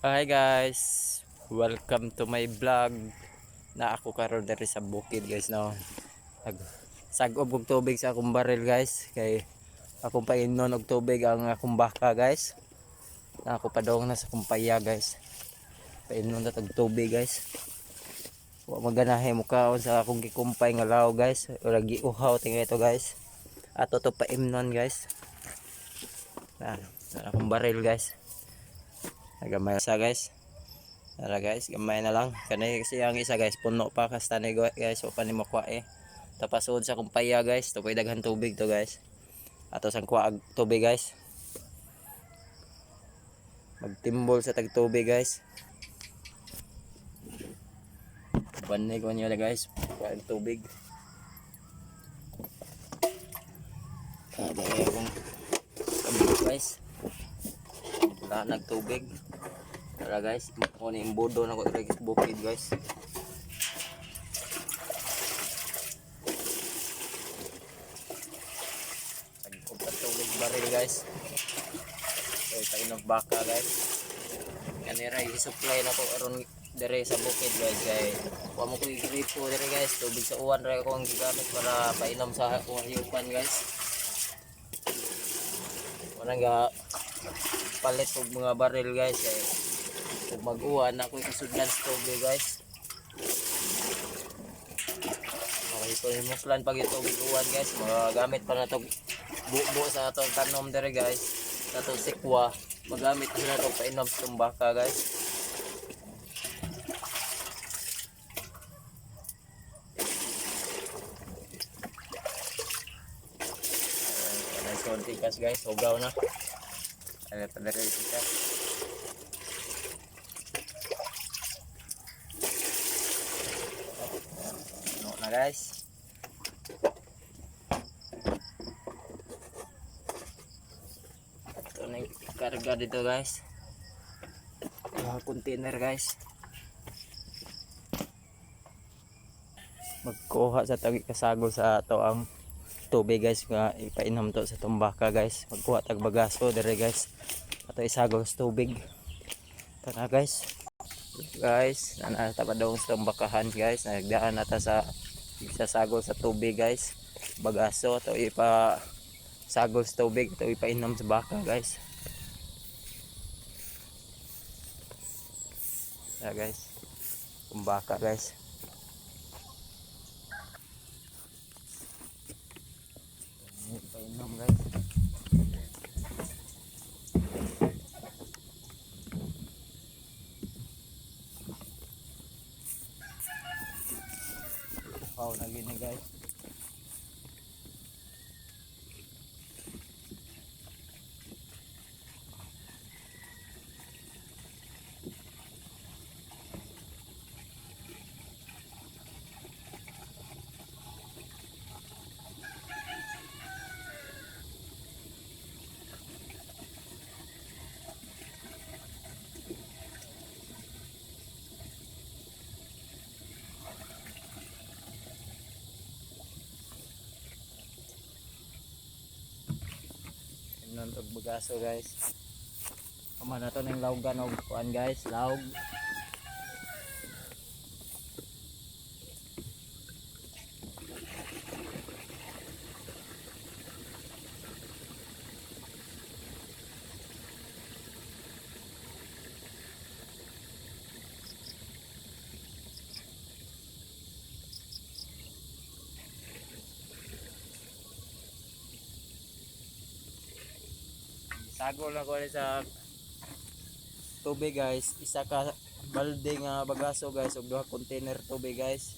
Hi guys, welcome to my vlog. Na ako karon diri sa bukid guys no. Sag-ob og tubig sa akong baril guys kay akong painon og tubig ang akong baka guys. Na ako padong na sa kumpaya guys. Painon na tag tubig guys. Wa maganahe mo kaon sa akong gikumpay nga law guys. Ura giuhaw tinga ito guys. Ato to paimnon guys. Na akong baril guys. Nagamay sa guys. Tara guys, gamay na lang. Kanay kasi ang isa guys, puno pa kastani guys, o pa ni makuha Tapasod sa kumpaya guys, to koy daghan tubig to guys. Ato sang kuha tubig guys. Magtimbol sa tag tubig guys. Banay ko niyo guys, kuha tubig. Dahil akong tubig guys. Wala nagtubig. Tara guys, ako ni imbudo na ko sa bukid guys. Nagpunta tubig baril guys. So ito baka guys. Kanira i-supply na ko aron dire sa bukid guys kay wa mo ko i-gripo dire guys. Tubig sa uwan ra ko ang gigamit para painom sa akong hayupan guys. Wala nga palit og mga baril guys kay kung mag-uwan ako isudlan sa tubig guys. Okay, ito yung muslan pag ito uwan guys. Magamit pa na ito buo sa atong tanom dire guys. Sa itong sikwa. Magamit pa na ito painom sa itong baka guys. Nice konti kas guys. Hugaw na. Ayan pa dire siya. Guys, ito na yung karga dito guys, container guys. Magkuha sa tagi kasagol sa ato ang tubig guys nga ipainom to sa tumbaka guys. Magkuha tag bagaso dire guys ato isagol sa tubig. Tara guys, nanata pa daw sa tumbakahan guys. Nagdaan nata sa isasagol sa tubig guys, bagaso to ipa sagol sa tubig to ipainom sa baka guys. Guys, yung baka guys, ipainom guys. Wow, lagi na guys. Nun og bagaso guys. Kama na to ning lawgan og kuan guys, lawg. Sagol na ko sa tubig guys. Isa ka balde nga bagaso guys ug duha container tubig guys.